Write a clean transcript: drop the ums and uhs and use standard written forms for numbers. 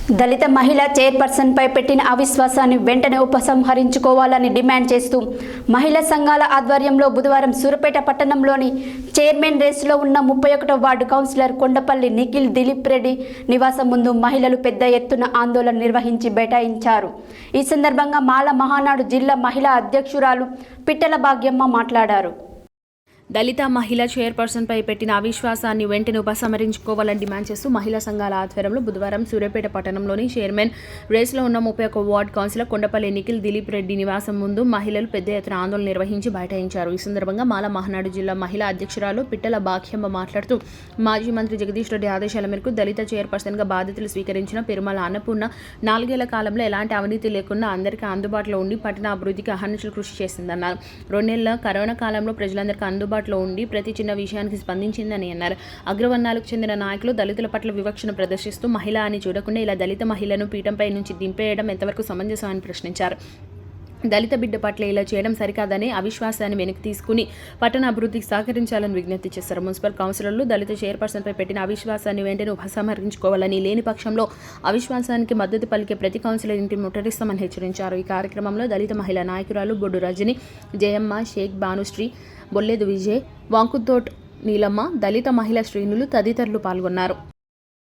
దళిత మహిళా చైర్పర్సన్పై పెట్టిన అవిశ్వాసాన్ని వెంటనే ఉపసంహరించుకోవాలని డిమాండ్ చేస్తూ మహిళా సంఘాల ఆధ్వర్యంలో బుధవారం సూర్యాపేట పట్టణంలోని చైర్మన్ రేసులో ఉన్న 31వ వార్డు కౌన్సిలర్ కొండపల్లి నిఖిల్ దిలీప్ రెడ్డి నివాసం ముందు మహిళలు పెద్ద ఎత్తున ఆందోళన నిర్వహించి బైఠాయించారు. ఈ సందర్భంగా మాల మహానాడు జిల్లా మహిళా అధ్యక్షురాలు పిట్టల భాగ్యమ్మ మాట్లాడారు. దళిత మహిళా చైర్పర్సన్పై పెట్టిన అవిశ్వాసాన్ని వెంటనే ఉపసంహరించుకోవాలని డిమాండ్ చేస్తూ మహిళా సంఘాల ఆధ్వర్యంలో బుధవారం సూర్యాపేట పట్టణంలోని చైర్మన్ రేసులో ఉన్న 31వ వార్డు కౌన్సిలర్ కొండపల్లి నిఖిల్ దిలీప్ రెడ్డి నివాసం ముందు మహిళలు పెద్ద ఎత్తున ఆందోళన నిర్వహించి బైఠాయించారు. ఈ సందర్భంగా మాల మహానాడు జిల్లా మహిళా అధ్యక్షురాలు పిట్టల భాగ్యమ్మ మాట్లాడుతూ మాజీ మంత్రి జగదీష్ రెడ్డి ఆదేశాల మేరకు దళిత చైర్పర్సన్గా బాధ్యతలు స్వీకరించిన పెరుమల అన్నపూర్ణ 4 ఏళ్ల కాలంలో ఎలాంటి అవినీతి లేకుండా అందరికీ అందుబాటులో ఉండి పట్టణ అభివృద్ధికి అహర్నిశలు కృషి చేసిందన్నారు. 2 నెలల కరోనా కాలంలో ప్రజలందరికీ అందుబాటులో ఉండి ప్రతి చిన్న విషయానికి స్పందించిందని అన్నారు. అగ్రవర్ణాలకు చెందిన నాయకులు దళితుల పట్ల వివక్షను ప్రదర్శిస్తూ మహిళ అని చూడకుండా ఇలా దళిత మహిళను పీఠంపై నుంచి దింపేయడం ఎంతవరకు సమంజసం అని ప్రశ్నించారు. దళిత బిడ్డ పట్ల ఇలా చేయడం సరికాదని అవిశ్వాసాన్ని వెనక్కి తీసుకుని పట్టణ అభివృద్ధికి సహకరించాలని విజ్ఞప్తి చేశారు. మున్సిపల్ కౌన్సిలర్లు దళిత చైర్పర్సన్పై పెట్టిన అవిశ్వాసాన్ని వెంటనే ఉపసంహరించుకోవాలని, లేని పక్షంలో అవిశ్వాసానికి మద్దతు పలికే ప్రతి కౌన్సిలర్ ఇంటిని ముట్టడిస్తామని హెచ్చరించారు. ఈ కార్యక్రమంలో దళిత మహిళా నాయకురాలు బొడ్డు రజని, జయమ్మ, షేక్ భానుశ్రీ, బొల్లెదు విజయ్, వాంకుతోట్ నీలమ్మ, దళిత మహిళా శ్రేణులు తదితరులు పాల్గొన్నారు.